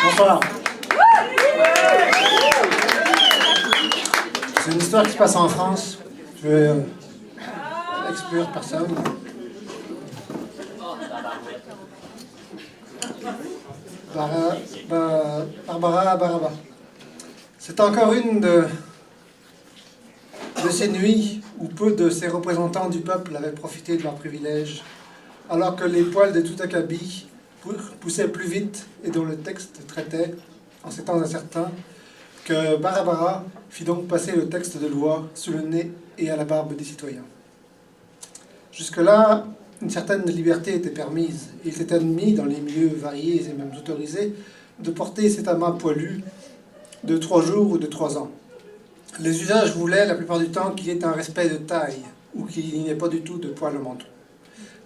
Bonsoir. C'est une histoire qui se passe en France. Je vais exclure personne. Barbara Baraba. C'est encore une de ces nuits où peu de ces représentants du peuple avaient profité de leurs privilèges, alors que les poils de tout acabit poussaient plus vite et dont le texte traitait, en ces temps incertains, que Barbara fit donc passer le texte de loi sous le nez et à la barbe des citoyens. Jusque-là, une certaine liberté était permise. Il était admis, dans les milieux variés et même autorisés, de porter cet amas poilu de 3 jours ou de 3 ans. Les usages voulaient, la plupart du temps, qu'il y ait un respect de taille, ou qu'il n'y ait pas du tout de poil au menton.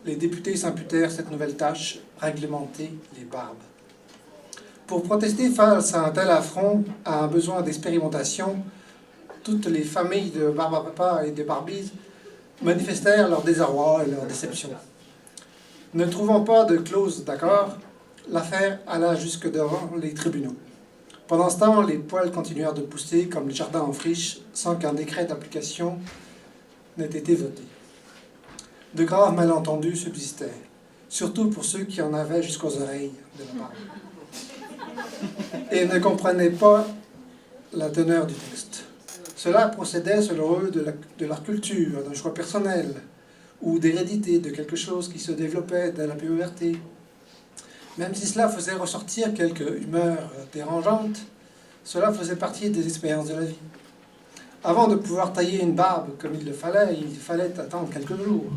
Les députés s'imputèrent cette nouvelle tâche, réglementer les barbes. Pour protester face à un tel affront, à un besoin d'expérimentation, toutes les familles de Barbapapa et de Barbies manifestèrent leur désarroi et leur déception. Ne trouvant pas de clause d'accord, l'affaire alla jusque devant les tribunaux. Pendant ce temps, les poils continuèrent de pousser comme les jardins en friche, sans qu'un décret d'application n'ait été voté. De graves malentendus subsistaient, surtout pour ceux qui en avaient jusqu'aux oreilles de la barbe, et ne comprenaient pas la teneur du texte. Cela procédait, selon eux, de leur culture, d'un choix personnel, ou d'hérédité, de quelque chose qui se développait dès la puberté. Même si cela faisait ressortir quelques humeurs dérangeantes, cela faisait partie des expériences de la vie. Avant de pouvoir tailler une barbe comme il fallait attendre quelques jours.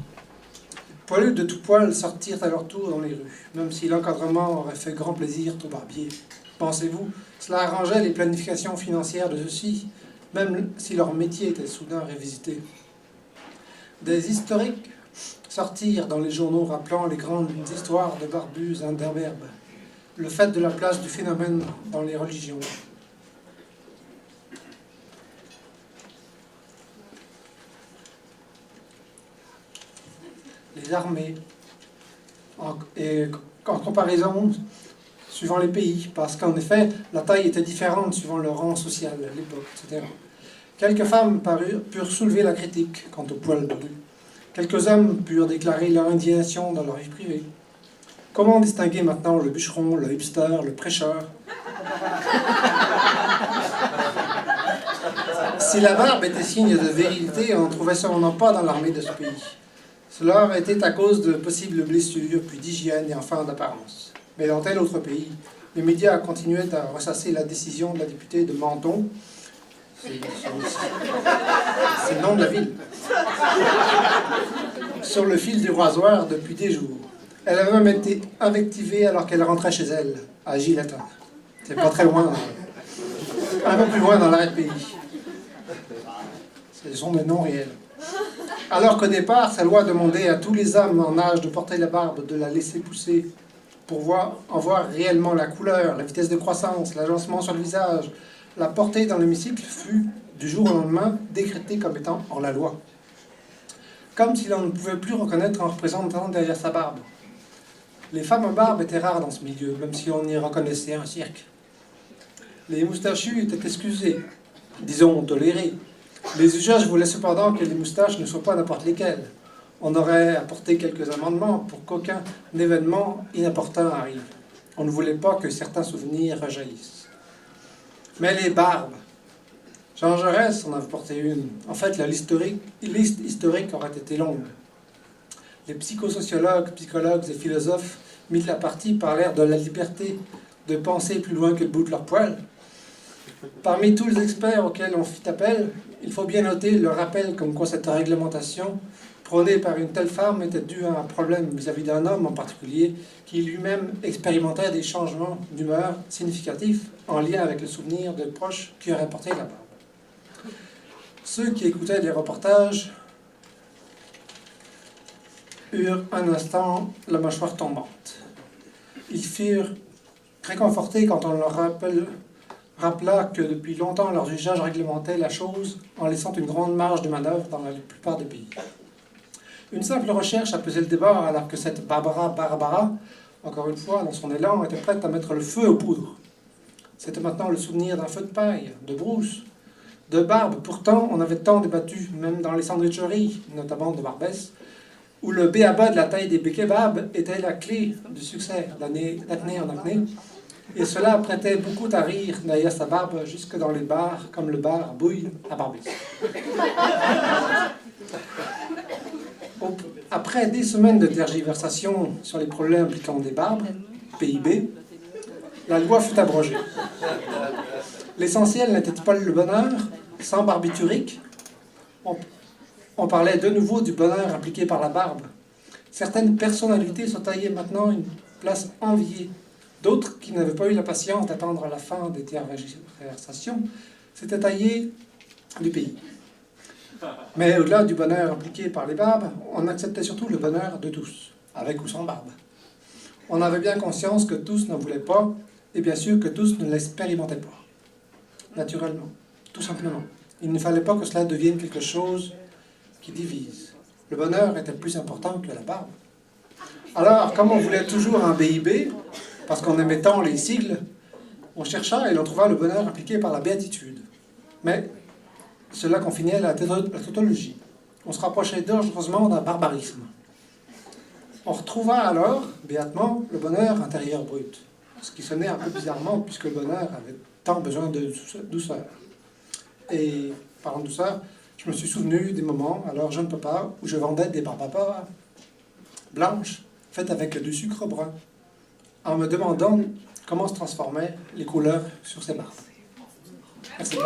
Poilus de tout poil sortirent à leur tour dans les rues, même si l'encadrement aurait fait grand plaisir aux barbiers. Pensez-vous, cela arrangeait les planifications financières de ceux-ci, même si leur métier était soudain révisité. Des historiques sortirent dans les journaux rappelant les grandes histoires de barbus imberbes, le fait de la place du phénomène dans les religions. Les armées, en comparaison, suivant les pays, parce qu'en effet, la taille était différente suivant le rang social, l'époque, etc. Quelques femmes purent soulever la critique quant au poil de rue. Quelques hommes purent déclarer leur indignation dans leur vie privée. Comment distinguer maintenant le bûcheron, le hipster, le prêcheur? Si la barbe était signe de virilité, on n'en trouvait cependant pas dans l'armée de ce pays. Cela était à cause de possibles blessures, puis d'hygiène et enfin d'apparence. Mais dans tel autre pays, les médias continuaient à ressasser la décision de la députée de Menton. C'est le nom de la ville. Sur le fil du rasoir depuis des jours. Elle avait même été invectivée alors qu'elle rentrait chez elle, à Giletta. C'est pas très loin, un peu plus loin dans l'arrêt-pays. Ce sont des noms réels. Alors qu'au départ, sa loi demandait à tous les hommes en âge de porter la barbe, de la laisser pousser, pour en voir réellement la couleur, la vitesse de croissance, l'agencement sur le visage. La portée dans l'hémicycle fut, du jour au lendemain, décrétée comme étant hors la loi. Comme si l'on ne pouvait plus reconnaître un représentant derrière sa barbe. Les femmes à barbe étaient rares dans ce milieu, même si on y reconnaissait un cirque. Les moustachus étaient excusés, disons tolérés. Les usages voulaient cependant que les moustaches ne soient pas n'importe lesquelles. On aurait apporté quelques amendements pour qu'aucun événement inopportun arrive. On ne voulait pas que certains souvenirs rejaillissent. Mais les barbes, Jean Jaurès en avait porté une. En fait, la liste historique aurait été longue. Les psychosociologues, psychologues et philosophes mis de la partie parlèrent de la liberté de penser plus loin que le bout de leur poil. Parmi tous les experts auxquels on fit appel, il faut bien noter le rappel comme quoi cette réglementation prônée par une telle femme était due à un problème vis-à-vis d'un homme en particulier qui lui-même expérimentait des changements d'humeur significatifs en lien avec le souvenir de proches qui auraient porté la barbe. Ceux qui écoutaient les reportages eurent un instant la mâchoire tombante. Ils furent réconfortés quand on leur rappela que depuis longtemps leurs usages réglementaient la chose en laissant une grande marge de manœuvre dans la plupart des pays. Une simple recherche apaisait le débat alors que cette Barbara, encore une fois, dans son élan, était prête à mettre le feu aux poudres. C'était maintenant le souvenir d'un feu de paille, de brousse, de barbe. Pourtant, on avait tant débattu, même dans les sandwicheries, notamment de Barbès, où le b.a.-ba de la taille des kebabs était la clé du succès d'année en année. Et cela prêtait beaucoup à rire derrière sa barbe jusque dans les bars, comme le bar Bouille à Barbès. Après des semaines de tergiversation sur les problèmes impliquant des barbes, PIB, la loi fut abrogée. L'essentiel n'était pas le bonheur, sans barbiturique. On parlait de nouveau du bonheur impliqué par la barbe. Certaines personnalités se taillaient maintenant une place enviée. D'autres, qui n'avaient pas eu la patience d'attendre la fin des tergiversations, s'étaient taillés du pays. Mais au-delà du bonheur impliqué par les barbes, on acceptait surtout le bonheur de tous, avec ou sans barbe. On avait bien conscience que tous ne voulaient pas, et bien sûr que tous ne l'expérimentaient pas. Naturellement, tout simplement. Il ne fallait pas que cela devienne quelque chose qui divise. Le bonheur était plus important que la barbe. Alors, comme on voulait toujours un BIB, parce qu'on aimait tant les sigles, on chercha et l'on trouva le bonheur impliqué par la béatitude. Mais cela confinait la tautologie. On se rapprochait dangereusement d'un barbarisme. On retrouva alors, béatement, le bonheur intérieur brut. Ce qui sonnait un peu bizarrement, puisque le bonheur avait tant besoin de douceur. Et, parlant de douceur, je me suis souvenu des moments, alors jeune papa, où je vendais des barbapas blanches, faites avec du sucre brun, en me demandant comment se transformaient les couleurs sur ces barbes. Merci.